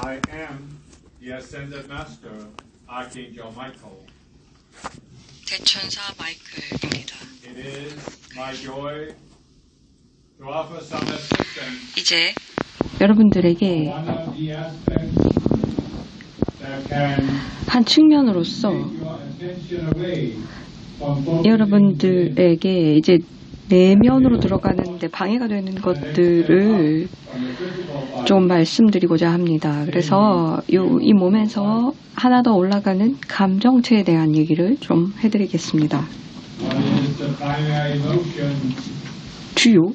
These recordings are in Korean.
I am the ascended master, Archangel Michael. 대천사 마이클입니다. It is my joy to offer some assistance. 이제 여러분들에게 One of the aspects that can 한 측면으로서 take your attention away from focusing 여러분들에게 이제 내면으로 들어가는데 방해가 되는 것들을 좀 말씀드리고자 합니다. 그래서 이 몸에서 하나 더 올라가는 감정체에 대한 얘기를 좀 해드리겠습니다. 주요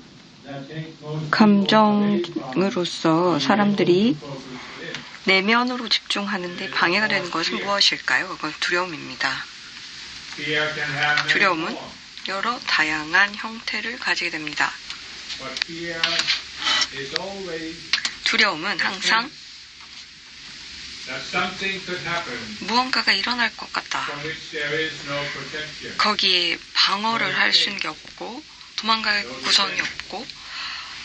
감정으로서 사람들이 내면으로 집중하는데 방해가 되는 것은 무엇일까요? 그건 두려움입니다. 두려움은 여러 다양한 형태를 가지게 됩니다. 두려움은 항상 무언가가 일어날 것 같다. 거기에 방어를 할 수는 없고 도망갈 구성이 없고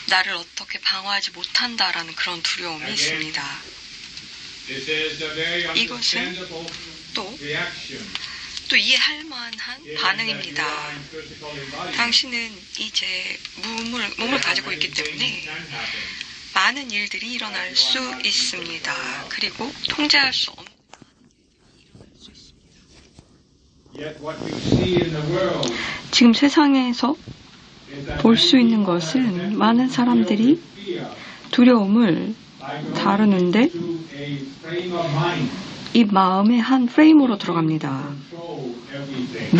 나를 어떻게 방어하지 못한다라는 그런 두려움이 있습니다. 이것은 또 이해할 만한 반응입니다. 당신은 이제 몸을 가지고 있기 때문에 많은 일들이 일어날 수 있습니다. 그리고 통제할 수 없는 지금 세상에서 볼 수 있는 것은 많은 사람들이 두려움을 다루는데 이 마음의 한 프레임으로 들어갑니다.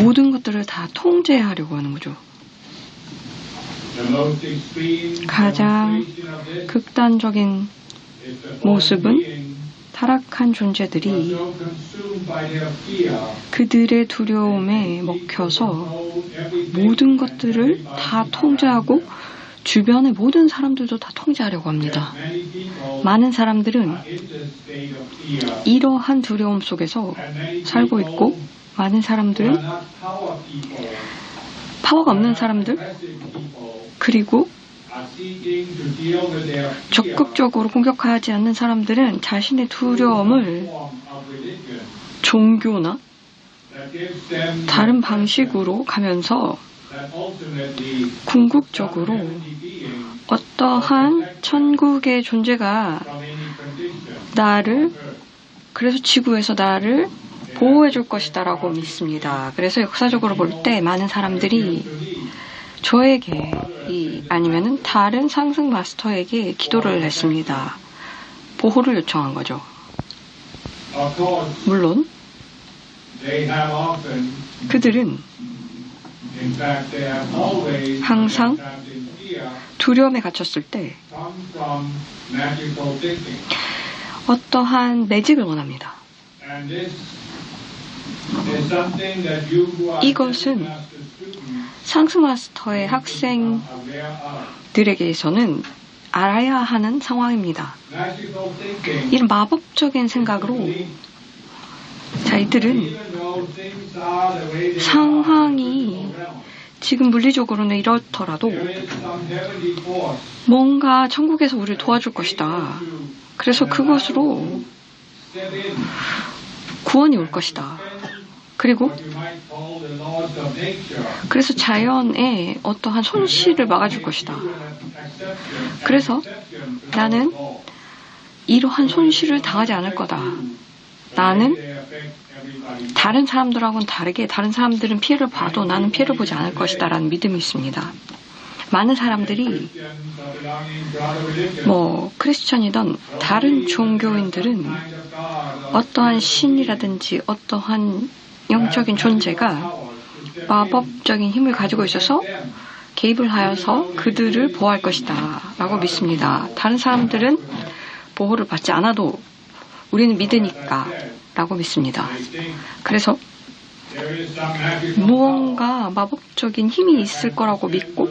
모든 것들을 다 통제하려고 하는 거죠. 가장 극단적인 모습은 타락한 존재들이 그들의 두려움에 먹혀서 모든 것들을 다 통제하고 주변의 모든 사람들도 다 통제하려고 합니다. 많은 사람들은 이러한 두려움 속에서 살고 있고 많은 사람들은 파워가 없는 사람들 그리고 적극적으로 공격하지 않는 사람들은 자신의 두려움을 종교나 다른 방식으로 가면서 궁극적으로 어떠한 천국의 존재가 그래서 지구에서 나를 보호해 줄 것이다 라고 믿습니다. 그래서 역사적으로 볼 때 많은 사람들이 저에게 아니면은 다른 상승 마스터에게 기도를 했습니다. 보호를 요청한 거죠. 물론 그들은 항상 두려움에 갇혔을 때 어떠한 매직을 원합니다. 이것은 상승 마스터의 학생들에게서는 알아야 하는 상황입니다. 이런 마법적인 생각으로 이들은 상황이 지금 물리적으로는 이렇더라도 뭔가 천국에서 우리를 도와줄 것이다. 그래서 그것으로 구원이 올 것이다. 그리고 그래서 자연의 어떠한 손실을 막아줄 것이다. 그래서 나는 이러한 손실을 당하지 않을 거다. 나는 다른 사람들하고는 다르게 다른 사람들은 피해를 봐도 나는 피해를 보지 않을 것이다 라는 믿음이 있습니다. 많은 사람들이 크리스천이든 다른 종교인들은 어떠한 신이라든지 어떠한 영적인 존재가 마법적인 힘을 가지고 있어서 개입을 하여서 그들을 보호할 것이다 라고 믿습니다. 다른 사람들은 보호를 받지 않아도 우리는 믿으니까 라고 믿습니다. 그래서 무언가 마법적인 힘이 있을 거라고 믿고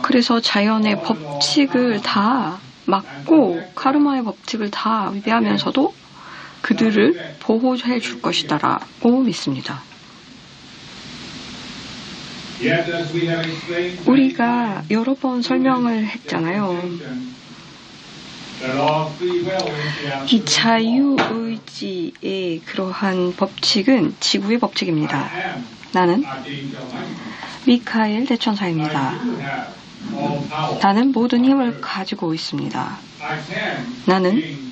그래서 자연의 법칙을 다 막고 카르마의 법칙을 다 위배하면서도 그들을 보호해 줄 것이다 라고 믿습니다. 우리가 여러 번 설명을 했잖아요. 이 자유의지의 그러한 법칙은 지구의 법칙입니다. 나는 미카엘 대천사입니다. 나는 모든 힘을 가지고 있습니다. 나는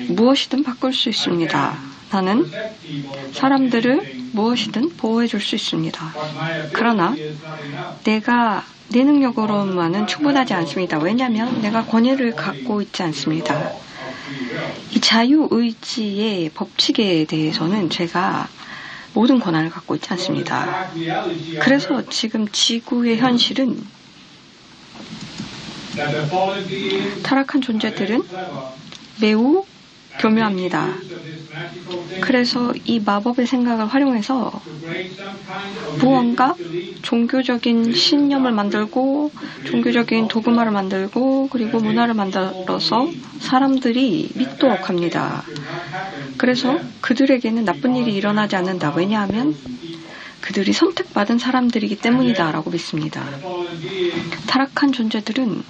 무엇이든 바꿀 수 있습니다. 나는 사람들을 무엇이든 보호해 줄 수 있습니다. 그러나 내가 내 능력으로만은 충분하지 않습니다. 왜냐하면 내가 권위를 갖고 있지 않습니다. 이 자유의지의 법칙에 대해서는 제가 모든 권한을 갖고 있지 않습니다. 그래서 지금 지구의 현실은 타락한 존재들은 매우 교묘합니다. 그래서 이 마법의 생각을 활용해서 무언가 종교적인 신념을 만들고 종교적인 도그마를 만들고 그리고 문화를 만들어서 사람들이 믿도록 합니다. 그래서 그들에게는 나쁜 일이 일어나지 않는다. 왜냐하면 그들이 선택받은 사람들이기 때문이다 라고 믿습니다. 타락한 존재들은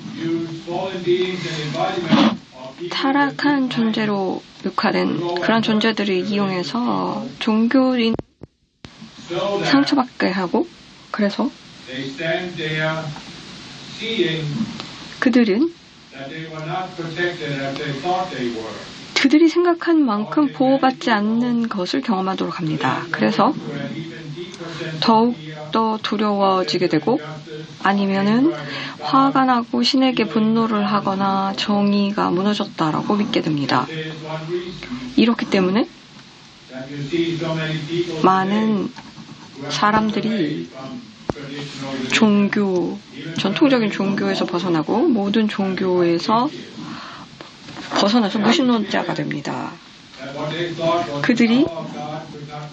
타락한 존재로 묘화된 그런 존재들을 이용해서 종교인 상처받게 하고 그래서 그들은 그들이 생각한 만큼 보호받지 않는 것을 경험하도록 합니다. 그래서 더욱더 두려워지게 되고 아니면은 화가 나고 신에게 분노를 하거나 정의가 무너졌다라고 믿게 됩니다. 이렇기 때문에 많은 사람들이 전통적인 종교에서 벗어나고 모든 종교에서 벗어나서 무신론자가 됩니다. 그들이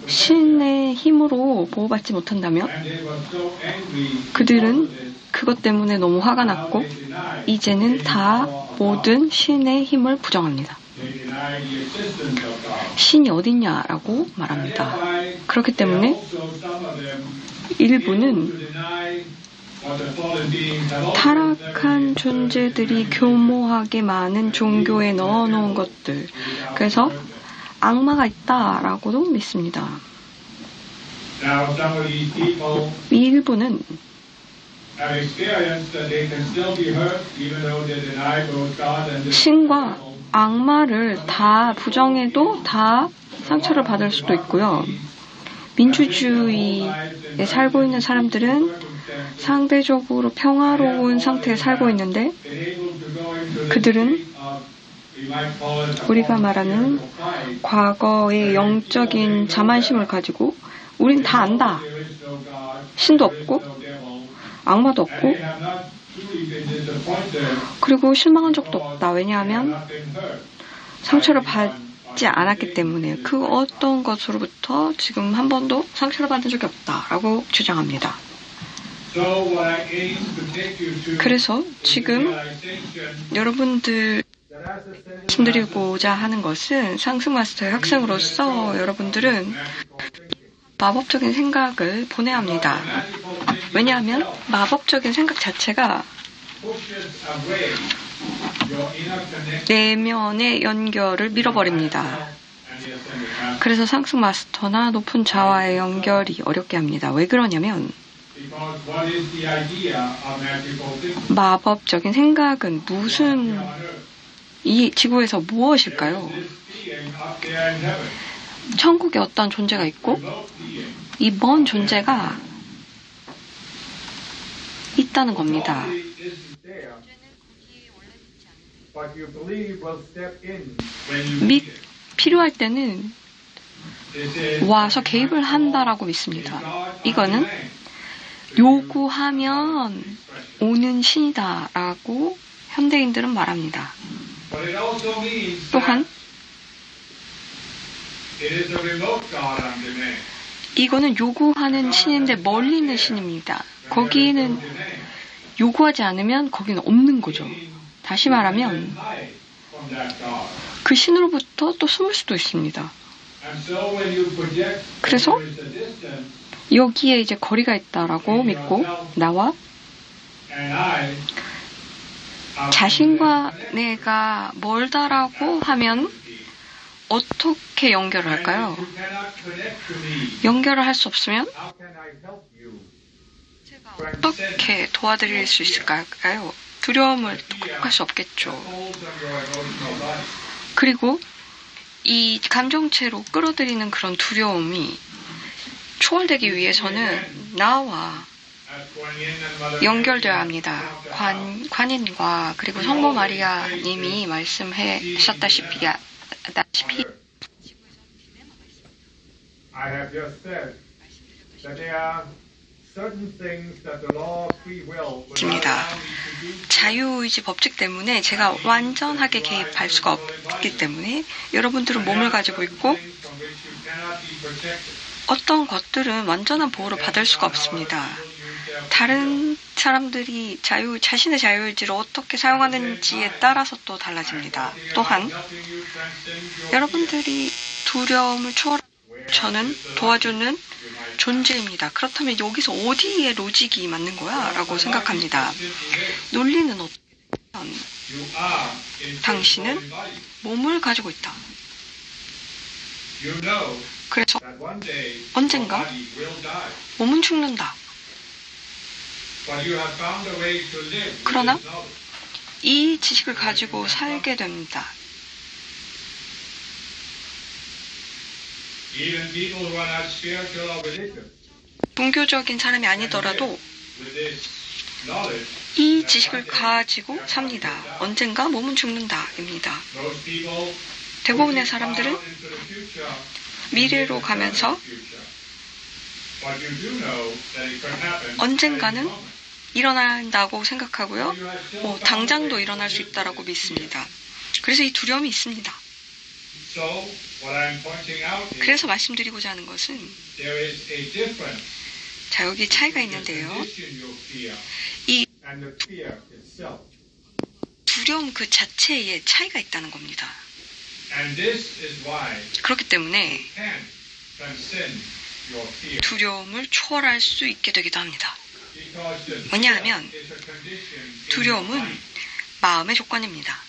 신의 힘으로 보호받지 못한다면 그들은 그것 때문에 너무 화가 났고 이제는 다 모든 신의 힘을 부정합니다. 신이 어딨냐라고 말합니다. 그렇기 때문에 일부는 타락한 존재들이 교모하게 많은 종교에 넣어놓은 것들 그래서 악마가 있다라고도 믿습니다. 이 일부는 신과 악마를 다 부정해도 다 상처를 받을 수도 있고요. 민주주의에 살고 있는 사람들은 상대적으로 평화로운 상태에 살고 있는데 그들은 우리가 말하는 과거의 영적인 자만심을 가지고 우린 다 안다. 신도 없고 악마도 없고 그리고 실망한 적도 없다. 왜냐하면 상처를 받지 않았기 때문에 그 어떤 것으로부터 지금 한 번도 상처를 받은 적이 없다라고 주장합니다. 그래서 지금 여러분들 말씀드리고자 하는 것은 상승마스터의 학생으로서 여러분들은 마법적인 생각을 보내야 합니다. 왜냐하면 마법적인 생각 자체가 내면의 연결을 밀어버립니다. 그래서 상승마스터나 높은 자와의 연결이 어렵게 합니다. 왜 그러냐면 마법적인 생각은 이 지구에서 무엇일까요? 천국에 어떤 존재가 있고 이 먼 존재가 있다는 겁니다. 필요할 때는 와서 개입을 한다라고 믿습니다. 이거는 요구하면 오는 신이다라고 현대인들은 말합니다. 또한 이거는 요구하는 신인데 멀리 있는 신입니다. 거기는 요구하지 않으면 거기는 없는 거죠. 다시 말하면 그 신으로부터 또 숨을 수도 있습니다. 그래서 여기에 이제 거리가 있다라고 믿고 나와 자신과 내가 멀다라고 하면 어떻게 연결을 할까요? 연결을 할 수 없으면 제가 어떻게 도와드릴 수 있을까요? 두려움을 극복할 수 없겠죠. 그리고 이 감정체로 끌어들이는 그런 두려움이 초월되기 위해서는 나와 연결되어야 합니다. 관인과 그리고 성모 마리아 님이 말씀하셨다시피 I have just said that there are certain things that the law of free will will not 입니다. allow me to do. 자유의지 법칙 때문에 제가 완전하게 개입할 수가 없기 때문에 여러분들은 몸을 가지고 있고 어떤 것들은 완전한 보호를 받을 수가 없습니다. 다른 사람들이 자신의 자유의지를 어떻게 사용하는지에 따라서 또 달라집니다. 또한 여러분들이 두려움을 저는 도와주는 존재입니다. 그렇다면 여기서 어디에 로직이 맞는 거야? 라고 생각합니다. 논리는 어떤 당신은 몸을 가지고 있다. 그래서 언젠가 몸은 죽는다. 그러나 이 지식을 가지고 살게 됩니다. 종교적인 사람이 아니더라도 이 지식을 가지고 삽니다. 언젠가 몸은 죽는다입니다. 대부분의 사람들은 미래로 가면서 언젠가는 일어난다고 생각하고요. 당장도 일어날 수 있다고 믿습니다. 그래서 이 두려움이 있습니다. 그래서 말씀드리고자 하는 것은 자, 여기 차이가 있는데요. 이 두려움 그 자체에 차이가 있다는 겁니다. 그렇기 때문에 두려움을 초월할 수 있게 되기도 합니다. 왜냐하면 두려움은 마음의 조건입니다.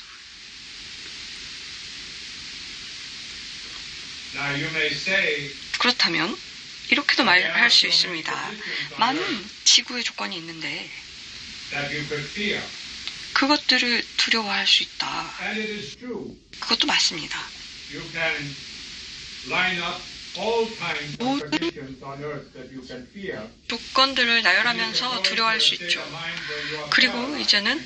그렇다면 이렇게도 말할 수 있습니다. 많은 지구의 조건이 있는데 그것들을 두려워할 수 있다. 그것도 맞습니다. 모든 조건들을 나열하면서 두려워할 수 있죠. 그리고 이제는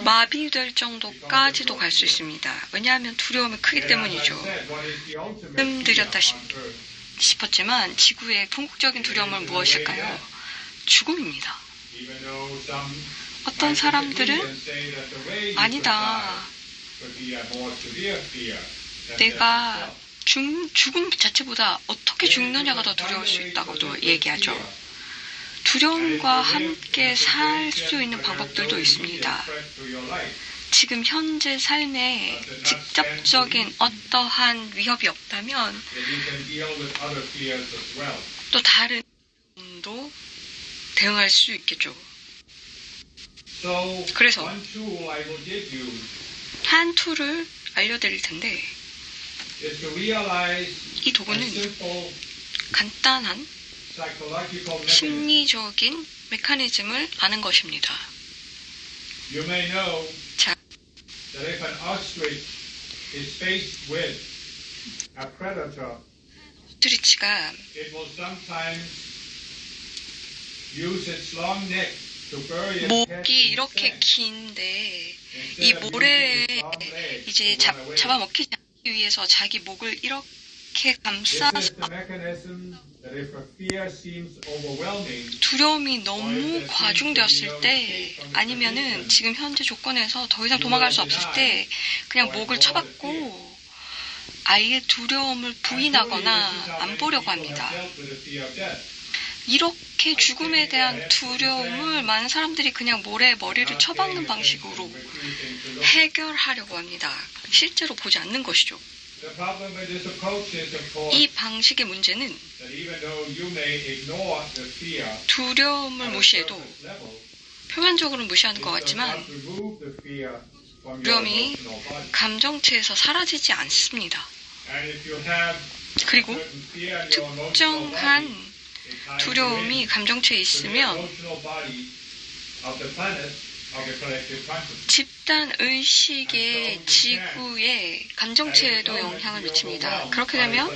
마비될 정도까지도 갈 수 있습니다. 왜냐하면 두려움이 크기 때문이죠. 말씀드렸다시피 싶었지만 지구의 궁극적인 두려움은 무엇일까요? 죽음입니다. 어떤 사람들은 아니다. 내가 죽음 자체보다 어떻게 죽느냐가 더 두려울 수 있다고도 얘기하죠. 두려움과 함께 살 수 있는 방법들도 있습니다. 지금 현재 삶에 직접적인 어떠한 위협이 없다면 또 다른 도 대응할 수 있겠죠. 그래서 한 툴을 알려드릴 텐데 이 도구는 간단한 심리적인 메커니즘을 아는 것입니다. 자, 오스트리치가 목이 이렇게 긴데 이 모래에 이제 잡아먹히지 않기 위해서 자기 목을 이렇게 감싸서 두려움이 너무 과중되었을 때 아니면은 지금 현재 조건에서 더 이상 도망갈 수 없을 때 그냥 목을 쳐박고 아예 두려움을 부인하거나 안 보려고 합니다. 이렇게 죽음에 대한 두려움을 많은 사람들이 그냥 모래에 머리를 쳐박는 방식으로 해결하려고 합니다. 실제로 보지 않는 것이죠. 이 방식의 문제는 두려움을 무시해도 표면적으로 무시하는 것 It does 같지만 not remove the fear from your 두려움이 emotional body. 감정체에서 사라지지 않습니다. And if you have 그리고 certain fear in your emotional body, 특정한 it ties you 두려움이 in 감정체에 to the 있으면 emotional body of the planet of the collective consciousness. 집단 의식의 지구의 감정체에도 영향을 미칩니다. 그렇게 되면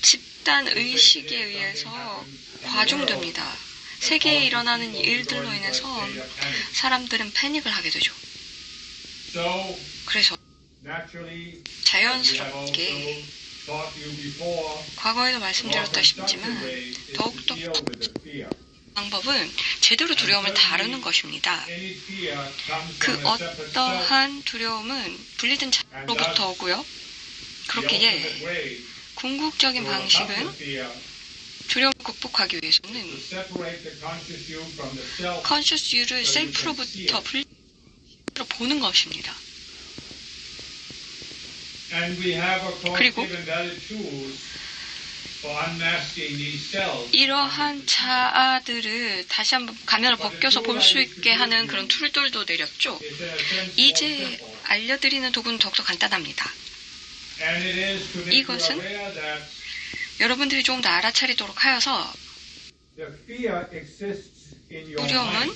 집단 의식에 의해서 과중됩니다. 세계에 일어나는 일들로 인해서 사람들은 패닉을 하게 되죠. 그래서 자연스럽게 과거에도 말씀드렸다시피지만 더욱더 방법은 제대로 두려움을 다루는 것입니다. 그 어떠한 두려움은 분리된 자로부터 오고요. 그렇기에 궁극적인 방식은 두려움을 극복하기 위해서는 conscious you를 셀프로부터 분리로 보는 것입니다. 그리고 이러한 자아들을 다시 한번 가면을 벗겨서 볼 수 있게 하는 그런 툴들도 내렸죠. 이제 알려드리는 도구는 더욱더 간단합니다. 이것은 여러분들이 조금 더 알아차리도록 하여서 두려움은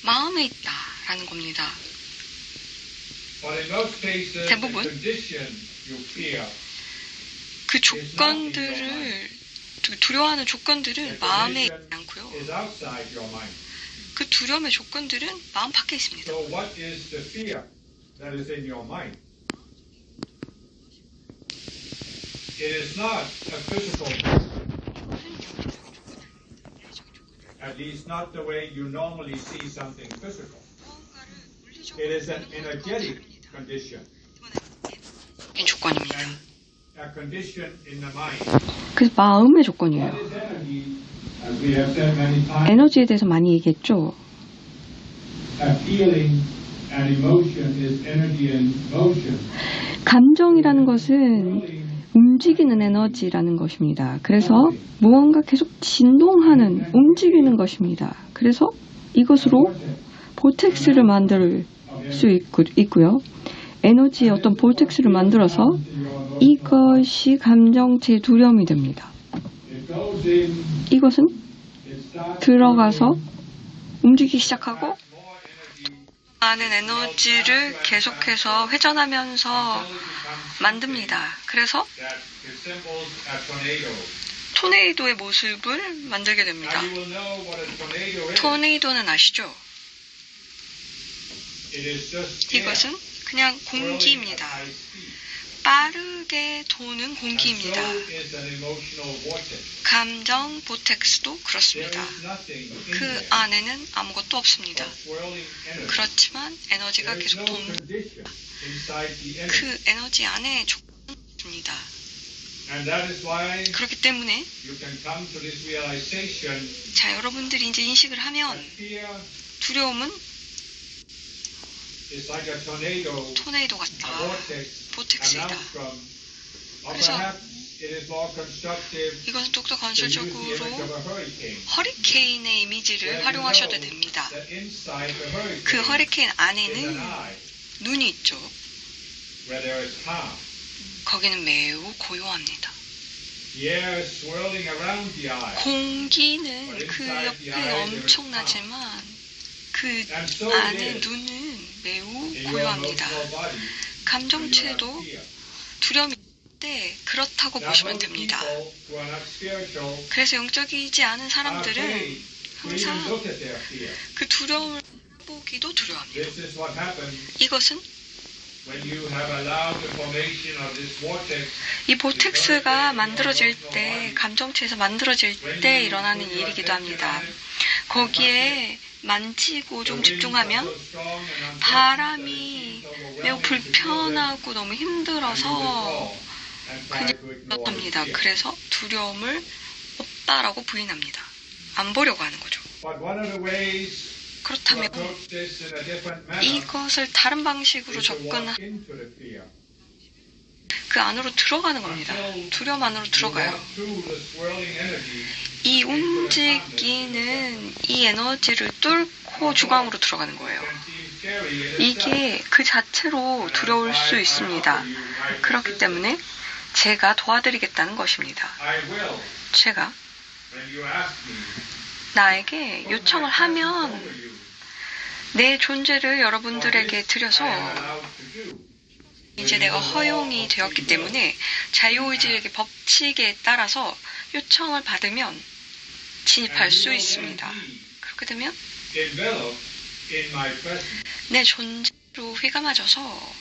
마음에 있다라는 겁니다. 대부분 그 조건들을 두려워하는 조건들은 마음에 있지 않고요. 그 두려움의 조건들은 마음 밖에 있습니다. It is not a physical, at least not the way you normally see something physical. It is an energetic condition. 조건입니다. A condition in the mind. 그래서 마음의 조건이에요. As we have said many times, 에너지에 대해서 많이 얘기했죠. a feeling and emotion is energy in motion. 감정이라는 것은 움직이는 에너지라는 것입니다. 그래서 무언가 계속 진동하는, 움직이는 것입니다. 그래서 이것으로 보텍스를 만들 수 있고요. 에너지의 어떤 보텍스를 만들어서 이것이 감정체의 두려움이 됩니다. 이것은 들어가서 움직이기 시작하고 많은 에너지를 계속해서 회전하면서 만듭니다. 그래서 토네이도의 모습을 만들게 됩니다. 토네이도는 아시죠? 이것은 그냥 공기입니다. 빠르게 도는 공기입니다. 감정 보텍스도 그렇습니다. 그 안에는 아무것도 없습니다. 그렇지만 에너지가 계속 돕니다. 그 에너지 안에 조건이 있습니다. 그렇기 때문에 자, 여러분들이 이제 인식을 하면 두려움은 토네이도 같다. 보텍스이다. 그래서 이것은 좀 더 건설적으로 허리케인의 이미지를 활용하셔도 됩니다. 그 허리케인 안에는 눈이 있죠. 거기는 매우 고요합니다. 공기는 그 옆에 엄청나지만 그 안에 눈은 매우 고요합니다. 감정체도 두려움이 있을 때 그렇다고 보시면 됩니다. 그래서 영적이지 않은 사람들은 항상 그 두려움을 보기도 두려워합니다. 이것은 이 보텍스가 만들어질 때, 감정체에서 만들어질 때 일어나는 일이기도 합니다. 거기에 만지고 좀 집중하면 바람이 매우 불편하고 너무 힘들어서 그냥 그렇답니다. 그래서 두려움을 없다라고 부인합니다. 안 보려고 하는 거죠. 그렇다면 이것을 다른 방식으로 접근하는 그 안으로 들어가는 겁니다. 두려움 안으로 들어가요. 이 움직이는 이 에너지를 뚫고 중앙으로 들어가는 거예요. 이게 그 자체로 두려울 수 있습니다. 그렇기 때문에 제가 도와드리겠다는 것입니다. 제가 나에게 요청을 하면 내 존재를 여러분들에게 드려서 이제 내가 허용이 되었기 때문에 자유의지의 법칙에 따라서 요청을 받으면 진입할 수 있습니다. 그렇게 되면 내 존재로 휘감아져서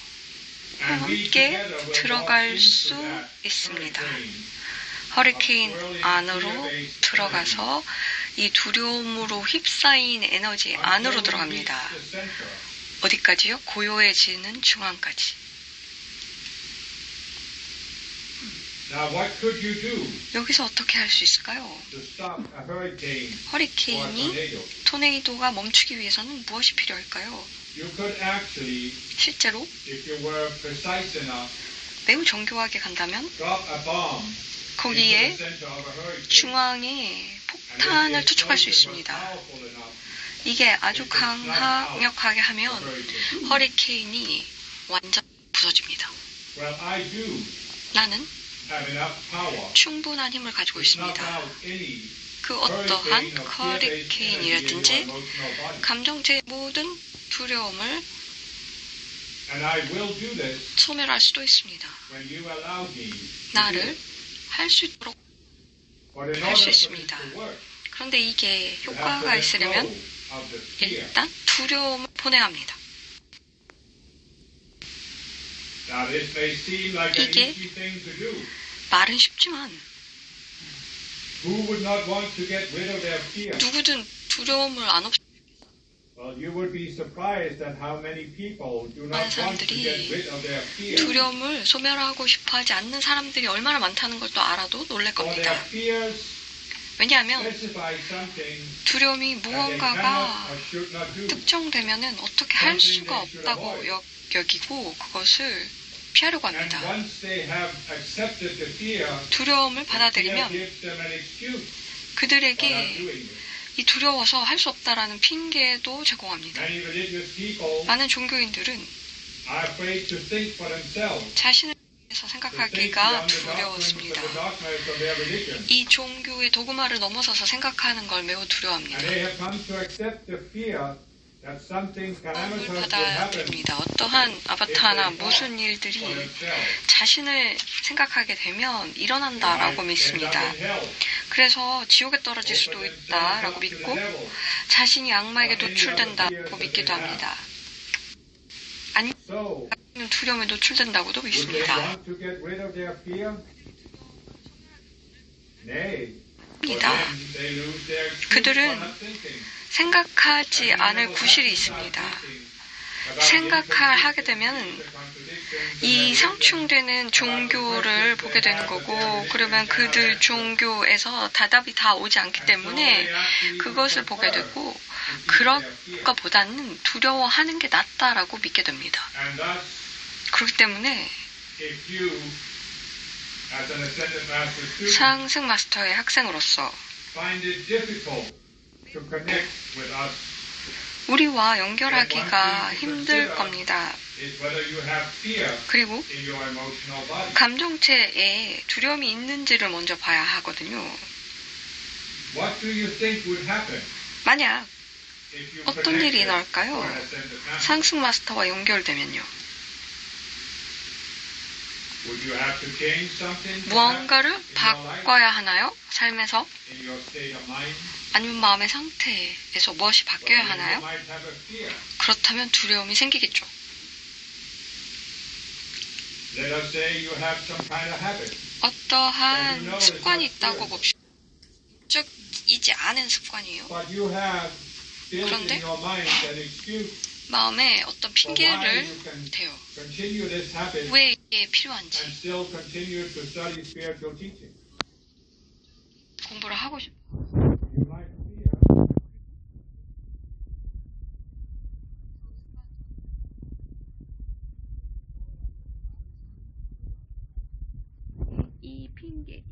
함께 들어갈 수 있습니다. 허리케인 안으로 들어가서 이 두려움으로 휩싸인 에너지 안으로 들어갑니다. 어디까지요? 고요해지는 중앙까지. 여기서 어떻게 할 수 있을까요? 허리케인이 토네이도가 멈추기 위해서는 무엇이 필요할까요? 실제로 매우 정교하게 간다면 거기에 중앙에 폭탄을 투척할 수 있습니다. 이게 아주 강력하게 하면 허리케인이 완전 부서집니다. 나는 충분한 힘을 가지고 있습니다. 그 어떠한 허리케인이라든지 감정체의 모든 두려움을 소멸할 수도 있습니다. 나를 할 수 있도록 할 수 있습니다. 그런데 이게 효과가 있으려면 일단 두려움을 보내야 합니다. 이게 말은 쉽지만 누구든 두려움을 안 없애는 많은 사람들이 두려움을 소멸하고 싶어하지 않는 사람들이 얼마나 많다는 걸 또 알아도 놀랄 겁니다. 왜냐하면 두려움이 무언가가 특정되면 어떻게 할 수가 없다고 여기고 그것을 피하려고 합니다. 두려움을 받아들이면 그들에게 이 두려워서 할 수 없다라는 핑계도 제공합니다. 많은 종교인들은 자신을 위해서 생각하기가 두려웠습니다. 이 종교의 도구마를 넘어서서 생각하는 걸 매우 두려워합니다. 도움을 받아들입니다. 어떠한 아바타나 무슨 일들이 자신을 생각하게 되면 일어난다라고 믿습니다. 그래서 지옥에 떨어질 수도 있다라고 믿고 자신이 악마에게 노출된다고 믿기도 합니다. 아니면 두려움에 노출된다고도 믿습니다. 그들은 생각하지 않을 구실이 있습니다. 생각하게 되면 이 상충되는 종교를 보게 되는 거고, 그러면 그들 종교에서 답이 다 오지 않기 때문에 그것을 보게 되고, 그런 것보다는 두려워하는 게 낫다라고 믿게 됩니다. 그렇기 때문에 상승 마스터의 학생으로서 우리와 연결하기가 힘들 겁니다. 그리고 감정체에 두려움이 있는지를 먼저 봐야 하거든요. 만약 어떤 일이 일어날까요? 상승 마스터와 연결되면요. 무언가를 바꿔야 하나요? 삶에서? 아니면 마음의 상태에서 무엇이 바뀌어야 하나요? 그렇다면 두려움이 생기겠죠. 어떠한 습관이 있다고 봅시다. 적이지 않은 습관이에요. 그런데 마음에 어떤 핑계를 대요. 왜 이게 필요한지. 공부를 하고 싶어.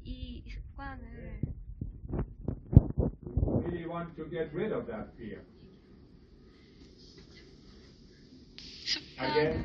이 습관을 Really want to get rid of that fear. Again.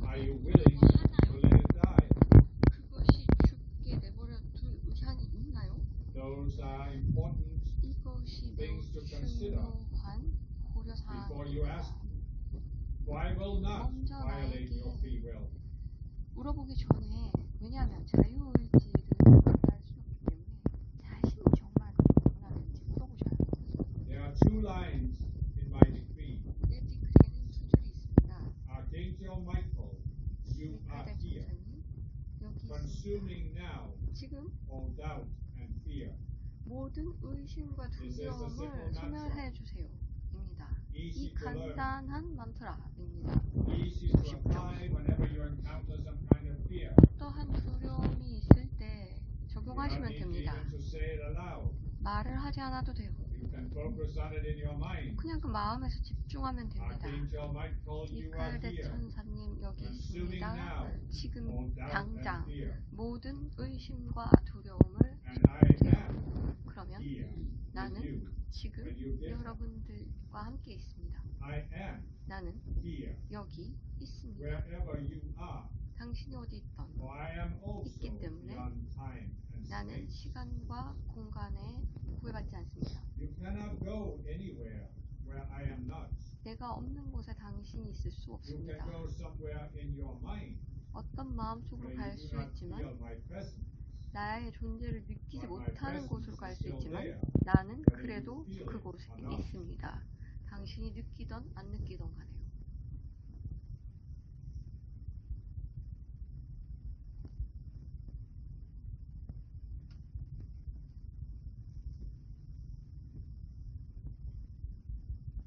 Are you willing to let it die? 그것이 죽게 내버려 둘 의향이 있나요? Those are important 이것이 매우 things to consider 중요한 고려 before you ask 사항입니다. me. For I will not 먼저 violate 나에게 your free will. 물어보기 전에 왜냐하면 자유의지를 반대할 수 없기 때문에 자신이 정말 그렇게 원하는지 물어보셔야 합니다. There are two lines in my decree. 내 디크리에는 두 줄이 있습니다. Archangel Michael, you are 미카엘 here, 천사님 여기 있습니다. consuming now 지금 all doubt and fear. 모든 의심과 두려움을 소멸해 주세요. 입니다. Easy 이 to learn, 간단한 만트라입니다. easy to apply whenever you encounter some kind of fear. 어떠한 두려움이 있을 때 You don't 적용하시면 need 됩니다. even to say it aloud. 말을 하지 않아도 되고 You can focus on it in your mind. 그냥 그 마음에서 집중하면 됩니다. Archangel Michael, you are 미카엘 here, 대천사님 여기 consuming 있습니다. now 지금 all doubt 당장 and fear. 모든 의심과 두려움을 And I am 그러면 here with 나는 you 지금 when you get up. 여러분들과 함께 있습니다. I am 나는 here 여기 있습니다. wherever you are. 당신이 어디 있던 For I am also 있기 때문에 beyond time and 나는 space. 시간과 공간에 구애받지 않습니다. You cannot go anywhere where I am not. 내가 없는 곳에 당신이 있을 수 You can 없습니다. go somewhere in your mind 어떤 마음속으로 where 갈 you do 수 not 있지만 feel my presence. 나의 존재를 느끼지 But my 못하는 presence 곳으로 갈 is 수 still 있지만 there. 나는 Whether you 그래도 feel it 그곳에 or not. 있습니다. 당신이 느끼던 안 느끼던 간에요.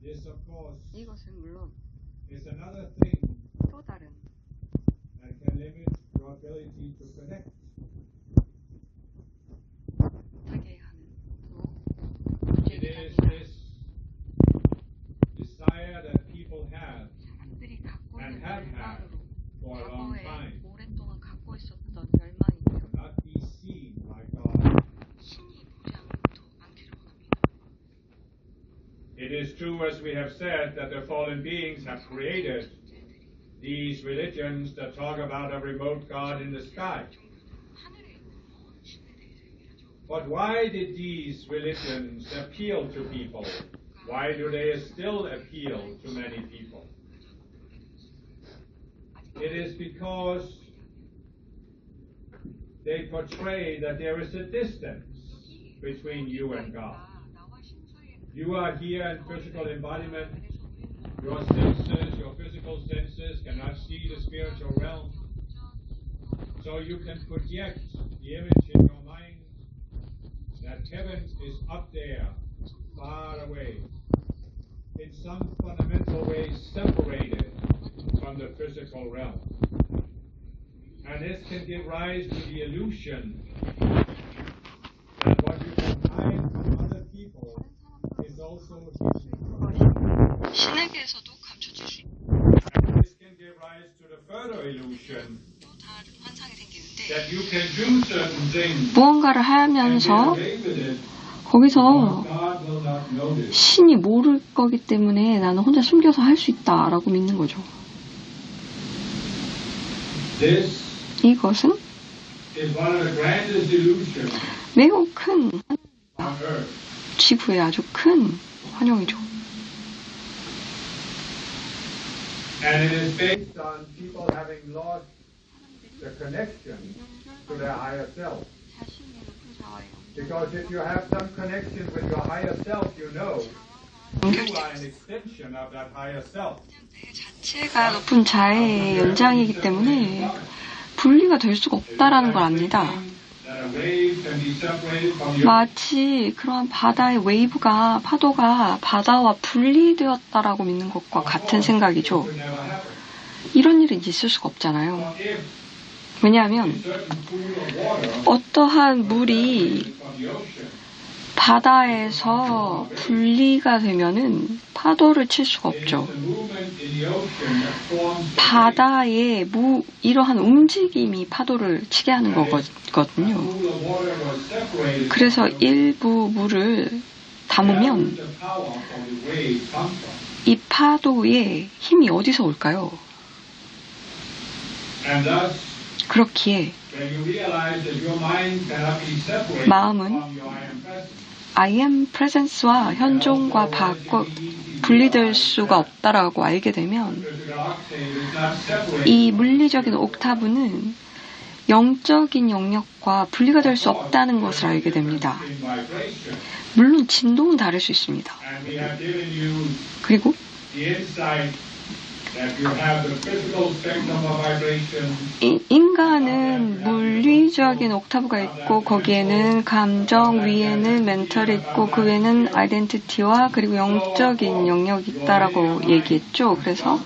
This, of course, 이것은 물론 is another thing 또 다른 that can limit your ability to connect. 타개하는 또 It 문제이기도 is 합니다. this desire that people have 사람들이 갖고 and 있는 have had 열망으로 for a long 과거에 time 오랫동안 갖고 있었던 열망이고요. to not be seen by God. 신이 보지 않기를 원합니다. It is true, as we have said, that the fallen beings have created these religions that talk about a remote God in the sky. 하늘에 있는 신에 대해서 얘기하죠. But why did these religions appeal to people? Why do they still appeal to many people? It is because they portray that there is a distance between you and God. You are here in physical embodiment. Your senses, your physical senses cannot see the spiritual realm. So you can project the image in your mind that heaven is up there, far away, in some fundamental way separated from the physical realm. And this can give rise to the illusion that what you can hide from other people is also hidden from God. 신에게서도 감춰질 수 있는 And this can give rise to the further illusion 또 다른 환상이 생기는데 that you can do certain things 무언가를 and 하면서 get away with it 거기서 because God will not notice. 신이 모를 거기 때문에 나는 혼자 숨겨서 할 수 있다라고 믿는 거죠. This 이것은 is one of the grandest illusions 매우 큰 on earth. 지구의 아주 큰 환영이죠. And it is based on people having lost the connection to their higher self. Because if you have some connection with your higher self, you know you are an extension of that higher self. 자체가 높은 자의 연장이기 때문에 분리가 될 수가 없다라는 걸 압니다. 마치 그러한 바다의 파도가 바다와 분리되었다라고 믿는 것과 같은 생각이죠. 이런 일은 있을 수가 없잖아요. 왜냐하면 어떠한 물이 바다에서 분리가 되면은 파도를 칠 수가 없죠. 바다에 이러한 움직임이 파도를 치게 하는 거거든요. 그래서 일부 물을 담으면 이 파도의 힘이 어디서 올까요? 그렇기에 마음은 I am presence와 현존과 분리될 수가 없다라고 알게 되면 이 물리적인 옥타브는 영적인 영역과 분리가 될 수 없다는 것을 알게 됩니다. 물론 진동은 다를 수 있습니다. 그리고 인간은 물리적인 옥타브가 있고 거기에는 감정, 위에는 멘털이 있고 그 위에는 아이덴티티와 그리고 영적인 영역이 있다라고 얘기했죠. 그래서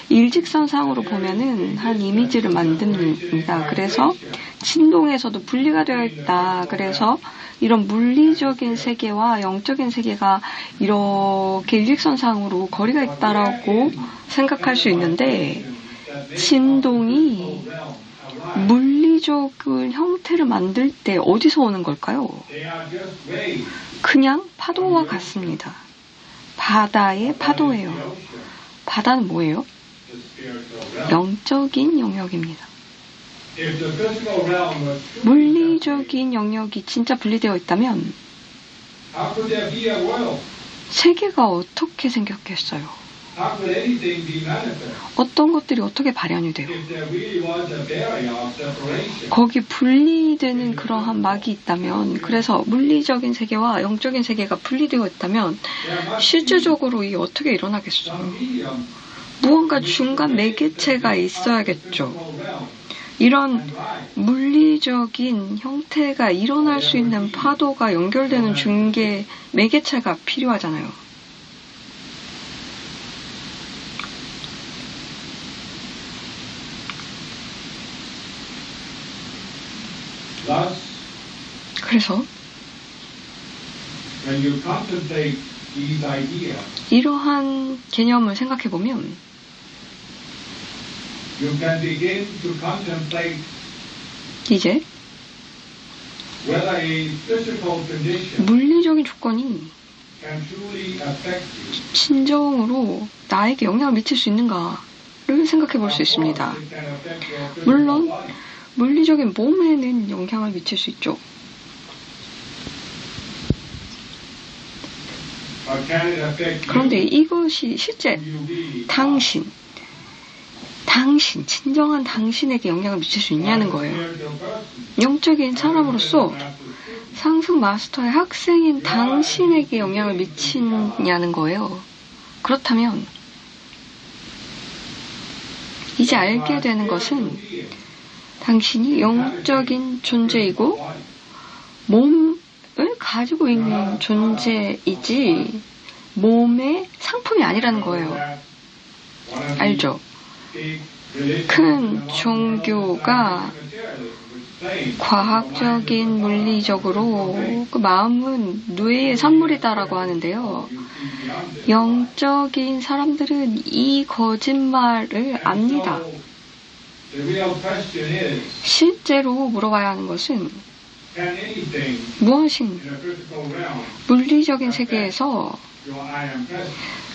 일직선상으로 보면은 한 이미지를 만듭니다. 그래서 진동에서도 분리가 되어 있다. 그래서 이런 물리적인 세계와 영적인 세계가 이렇게 일직선상으로 거리가 있다라고 생각할 수 있는데 진동이 물리적인 형태를 만들 때 어디서 오는 걸까요? 그냥 파도와 같습니다. 바다의 파도예요. 바다는 뭐예요? 영적인 영역입니다. 물리적인 영역이 진짜 분리되어 있다면 세계가 어떻게 생겼겠어요? 어떤 것들이 어떻게 발현이 돼요? 거기 분리되는 그러한 막이 있다면, 그래서 물리적인 세계와 영적인 세계가 분리되어 있다면 실제적으로 이게 어떻게 일어나겠어요? 무언가 중간 매개체가 있어야겠죠. 이런 물리적인 형태가 일어날 수 있는 파도가 연결되는 중개 매개체가 필요하잖아요. 그래서 이러한 개념을 생각해보면 이제 물리적인 조건이 진정으로 나에게 영향을 미칠 수 있는가를 생각해 볼 수 있습니다. 물론 물리적인 몸에는 영향을 미칠 수 있죠. 그런데 이것이 실제 당신, 진정한 당신에게 영향을 미칠 수 있냐는 거예요. 영적인 사람으로서 상승 마스터의 학생인 당신에게 영향을 미치냐는 거예요. 그렇다면 이제 알게 되는 것은 당신이 영적인 존재이고 몸을 가지고 있는 존재이지 몸의 상품이 아니라는 거예요. 알죠? 큰 종교가 과학적인 물리적으로 그 마음은 뇌의 산물이다라고 하는데요. 영적인 사람들은 이 거짓말을 압니다. 실제로 물어봐야 하는 것은 무엇인가? 물리적인 세계에서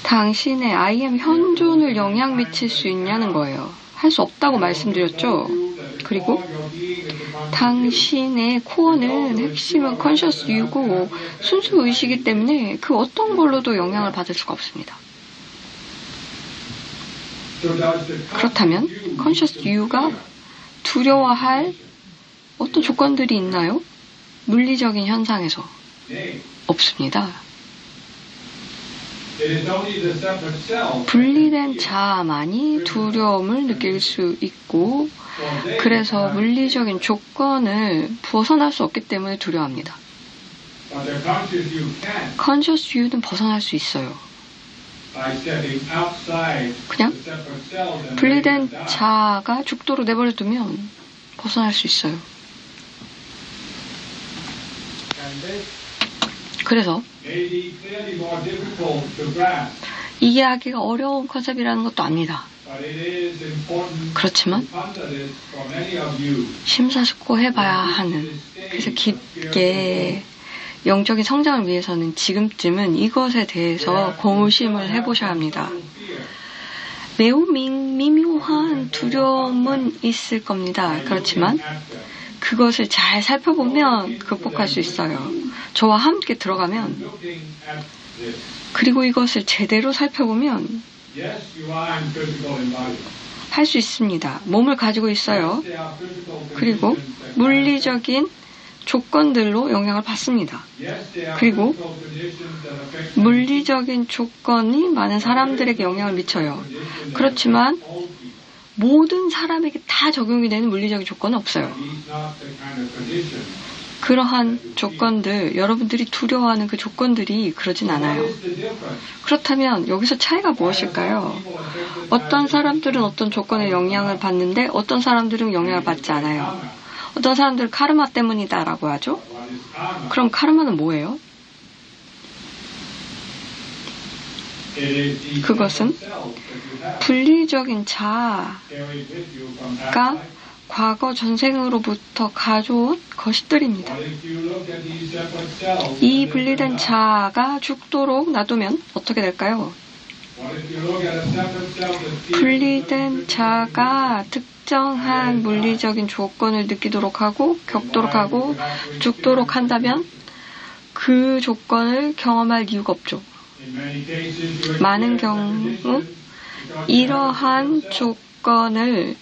당신의 I am 현존을 영향 미칠 수 있냐는 거예요. 할 수 없다고 말씀드렸죠. 그리고 당신의 코어는 핵심은 컨셔스 유고 순수 의식이기 때문에 그 어떤 걸로도 영향을 받을 수가 없습니다. 그렇다면 conscious you가 두려워할 어떤 조건들이 있나요? 물리적인 현상에서 없습니다. 분리된 자만이 두려움을 느낄 수 있고 그래서 물리적인 조건을 벗어날 수 없기 때문에 두려워합니다. conscious you는 벗어날 수 있어요. 그냥 분리된 자가 죽도록 내버려두면 벗어날 수 있어요. 그래서 이해하기가 어려운 컨셉이라는 것도 압니다. 그렇지만 심사숙고해봐야 하는, 그래서 깊게 영적인 성장을 위해서는 지금쯤은 이것에 대해서 고심을 해보셔야 합니다. 매우 미묘한 두려움은 있을 겁니다. 그렇지만 그것을 잘 살펴보면 극복할 수 있어요. 저와 함께 들어가면, 그리고 이것을 제대로 살펴보면 할 수 있습니다. 몸을 가지고 있어요. 그리고 물리적인 조건들로 영향을 받습니다. 그리고 물리적인 조건이 많은 사람들에게 영향을 미쳐요. 그렇지만 모든 사람에게 다 적용이 되는 물리적인 조건은 없어요. 그러한 조건들, 여러분들이 두려워하는 그 조건들이 그러진 않아요. 그렇다면 여기서 차이가 무엇일까요? 어떤 사람들은 어떤 조건에 영향을 받는데 어떤 사람들은 영향을 받지 않아요. 어떤 사람들은 카르마 때문이다 라고 하죠. 그럼 카르마는 뭐예요? 그것은 분리적인 자아가 과거 전생으로부터 가져온 것들입니다. 이 분리된 자아가 죽도록 놔두면 어떻게 될까요? 분리된 자아가 특정한 물리적인 조건을 느끼도록 하고 겪도록 하고 죽도록 한다면 그 조건을 경험할 이유가 없죠. 많은 경우 이러한 조건을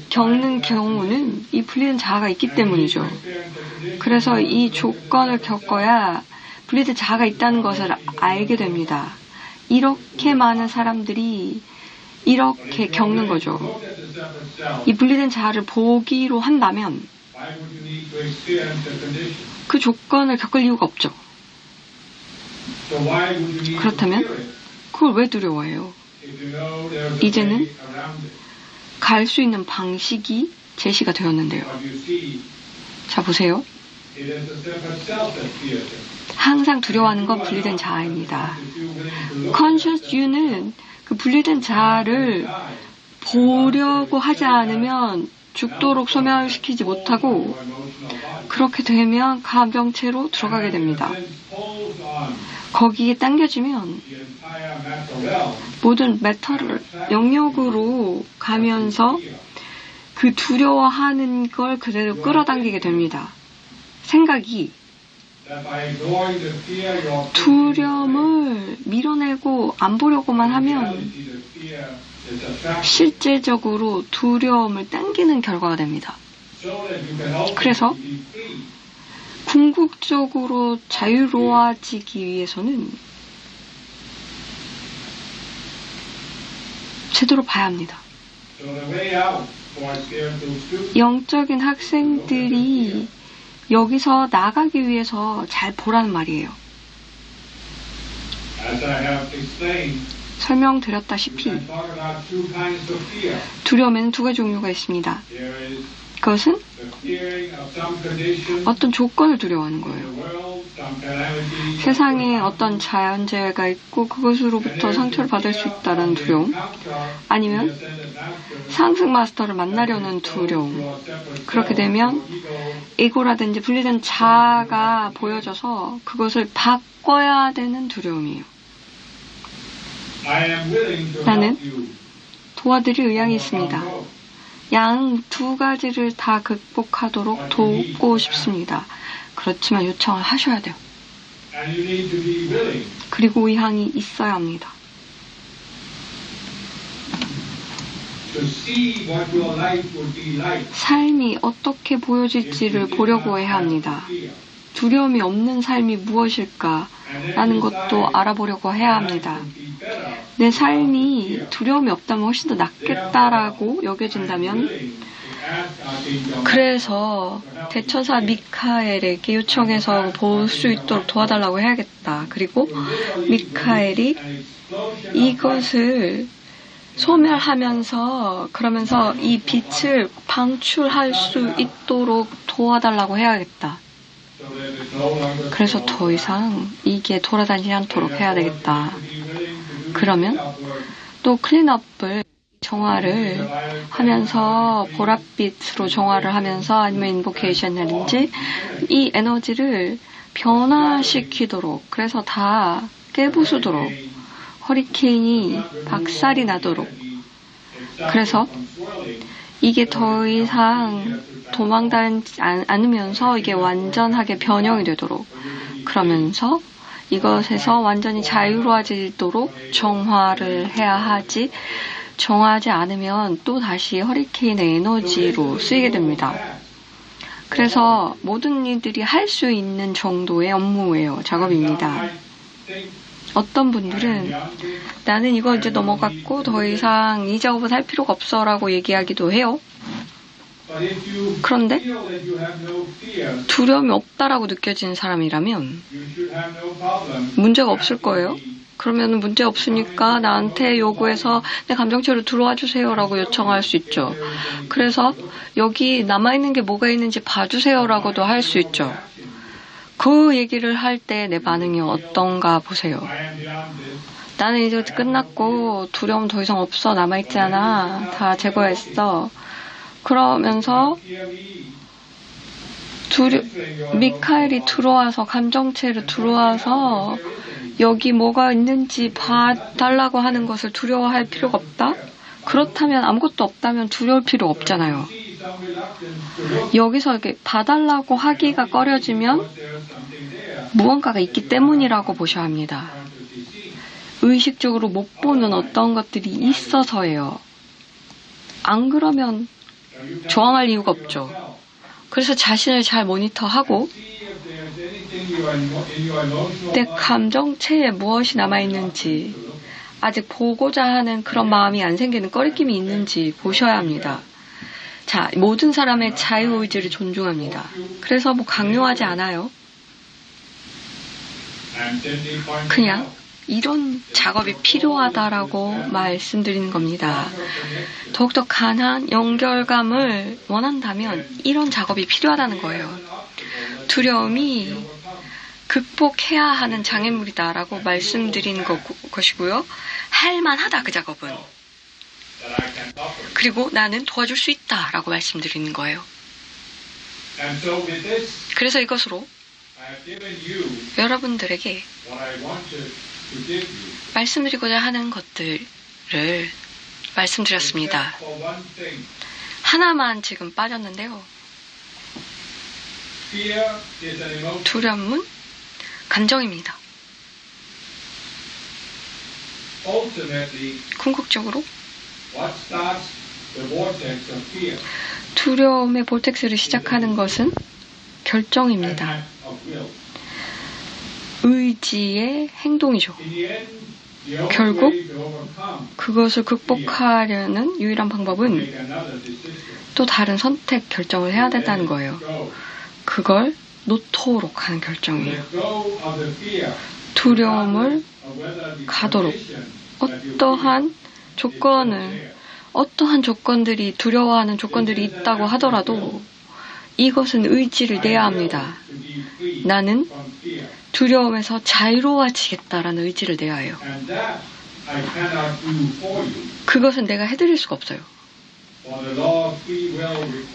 겪는 경우는 이 분리된 자아가 있기 때문이죠. 그래서 이 조건을 겪어야 분리된 자아가 있다는 것을 알게 됩니다. 이렇게 많은 사람들이 이렇게 겪는 거죠. 이 분리된 자아를 보기로 한다면 그 조건을 겪을 이유가 없죠. 그렇다면 그걸 왜 두려워해요? 이제는 갈 수 있는 방식이 제시가 되었는데요. 자, 보세요. 항상 두려워하는 건 분리된 자아입니다. conscious you는 그 분리된 자아를 보려고 하지 않으면 죽도록 소멸시키지 못하고 그렇게 되면 감정체로 들어가게 됩니다. 거기에 당겨지면 모든 메탈을 영역으로 가면서 그 두려워하는 걸 그대로 끌어당기게 됩니다. 생각이 두려움을 밀어내고 안 보려고만 하면 실제적으로 두려움을 당기는 결과가 됩니다. 그래서 궁극적으로 자유로워지기 위해서는 제대로 봐야 합니다. 영적인 학생들이 여기서 나가기 위해서 잘 보라는 말이에요. 설명드렸다시피 두려움에는 두 가지 종류가 있습니다. 그것은 어떤 조건을 두려워하는 거예요. 세상에 어떤 자연재해가 있고 그것으로부터 상처를 받을 수 있다는 두려움, 아니면 상승 마스터를 만나려는 두려움. 그렇게 되면 에고라든지 분리된 자아가 보여져서 그것을 바꿔야 되는 두려움이에요. 나는 도와드릴 의향이 있습니다. 양 두 가지를 다 극복하도록 돕고 싶습니다. 그렇지만 요청을 하셔야 돼요. 그리고 의향이 있어야 합니다. 삶이 어떻게 보여질지를 보려고 해야 합니다. 두려움이 없는 삶이 무엇일까? 라는 것도 알아보려고 해야 합니다. 내 삶이 두려움이 없다면 훨씬 더 낫겠다라고 여겨진다면, 그래서 대천사 미카엘에게 요청해서 볼 수 있도록 도와달라고 해야겠다. 그리고 미카엘이 이것을 소멸하면서, 그러면서 이 빛을 방출할 수 있도록 도와달라고 해야겠다. 그래서 더 이상 이게 돌아다니지 않도록 해야 되겠다. 그러면 또 클린업을 정화를 하면서 보랏빛으로 정화를 하면서 아니면 인보케이션이라든지 이 에너지를 변화시키도록, 그래서 다 깨부수도록, 허리케인이 박살이 나도록, 그래서 이게 더 이상 도망다니지 않으면서 이게 완전하게 변형이 되도록, 그러면서 이것에서 완전히 자유로워지도록 정화를 해야 하지, 정화하지 않으면 또 다시 허리케인의 에너지로 쓰이게 됩니다. 그래서 모든 이들이 할 수 있는 정도의 업무예요. 작업입니다. 어떤 분들은 나는 이거 이제 넘어갔고 더 이상 이 작업을 할 필요가 없어 라고 얘기하기도 해요. 그런데 두려움이 없다라고 느껴지는 사람이라면 문제가 없을 거예요. 그러면 문제 없으니까 나한테 요구해서 내 감정체로 들어와 주세요 라고 요청할 수 있죠. 그래서 여기 남아있는 게 뭐가 있는지 봐주세요 라고도 할 수 있죠. 그 얘기를 할 때 내 반응이 어떤가 보세요. 나는 이제 끝났고 두려움 더 이상 없어. 남아있잖아. 다 제거했어. 그러면서 미카엘이 들어와서, 감정체로 들어와서 여기 뭐가 있는지 봐달라고 하는 것을 두려워할 필요가 없다? 그렇다면 아무것도 없다면 두려울 필요 없잖아요. 여기서 이렇게 봐달라고 하기가 꺼려지면 무언가가 있기 때문이라고 보셔야 합니다. 의식적으로 못 보는 어떤 것들이 있어서예요. 안 그러면 저항할 이유가 없죠. 그래서 자신을 잘 모니터하고 내 감정체에 무엇이 남아있는지, 아직 보고자 하는 그런 마음이 안 생기는 꺼리낌이 있는지 보셔야 합니다. 자, 모든 사람의 자유의지를 존중합니다. 그래서 뭐 강요하지 않아요. 그냥 이런 작업이 필요하다라고 말씀드리는 겁니다. 더욱더 강한 연결감을 원한다면 이런 작업이 필요하다는 거예요. 두려움이 극복해야 하는 장애물이다라고 말씀드리는 것이고요. 할만하다, 그 작업은. 그리고 나는 도와줄 수 있다라고 말씀드리는 거예요. 그래서 이것으로 여러분들에게 말씀드리고자 하는 것들을 말씀드렸습니다. 하나만 지금 빠졌는데요. 두려움은 감정입니다. 궁극적으로 두려움의 볼텍스를 시작하는 것은 결정입니다. 의지의 행동이죠. 결국 그것을 극복하려는 유일한 방법은 또 다른 선택 결정을 해야 된다는 거예요. 그걸 놓도록 하는 결정이에요. 두려움을 가도록 어떠한 조건들이, 두려워하는 조건들이 있다고 하더라도 이것은 의지를 내야 합니다. 나는 두려움에서 자유로워지겠다라는 의지를 내야 해요. 그것은 내가 해드릴 수가 없어요.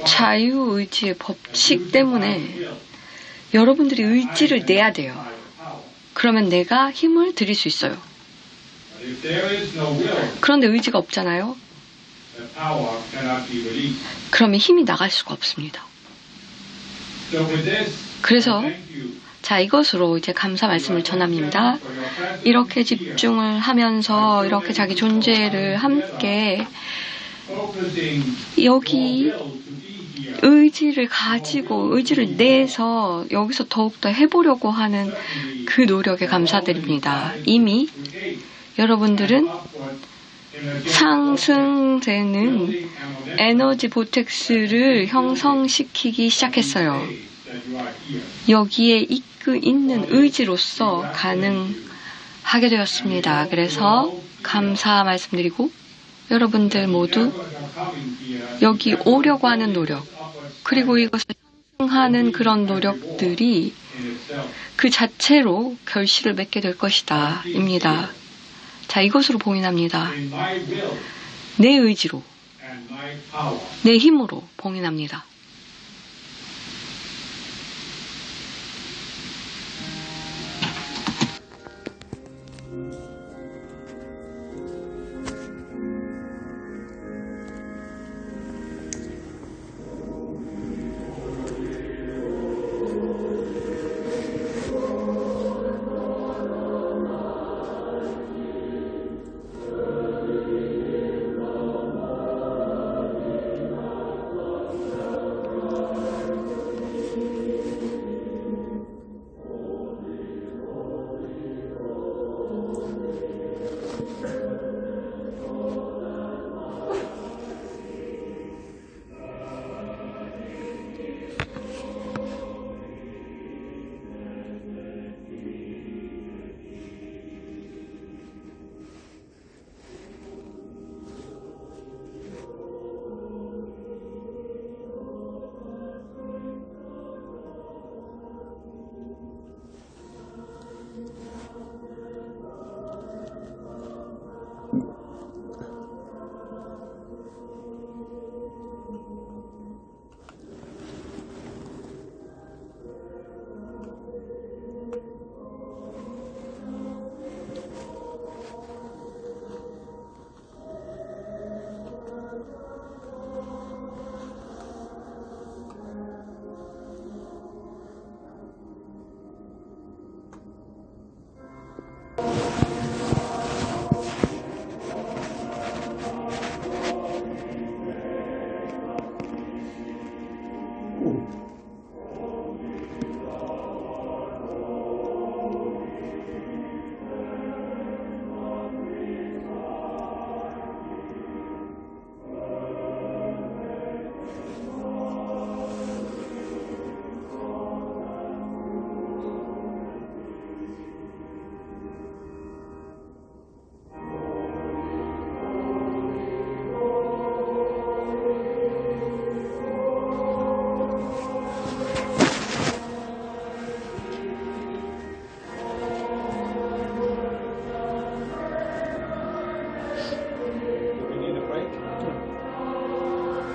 자유의지의 법칙 때문에 여러분들이 의지를 내야 돼요. 그러면 내가 힘을 드릴 수 있어요. 그런데 의지가 없잖아요. 그러면 힘이 나갈 수가 없습니다. 그래서 자, 이것으로 이제 감사 말씀을 전합니다. 이렇게 집중을 하면서 이렇게 자기 존재를 함께 여기 의지를 가지고 의지를 내서 여기서 더욱더 해보려고 하는 그 노력에 감사드립니다. 이미 여러분들은 상승되는 에너지 보텍스를 형성시키기 시작했어요. 여기에 있는 의지로서 가능하게 되었습니다. 그래서 감사 말씀드리고 여러분들 모두 여기 오려고 하는 노력 그리고 이것을 상승하는 그런 노력들이 그 자체로 결실을 맺게 될 것이다 입니다. 자, 이것으로 봉인합니다. 내 의지로 내 힘으로 봉인합니다.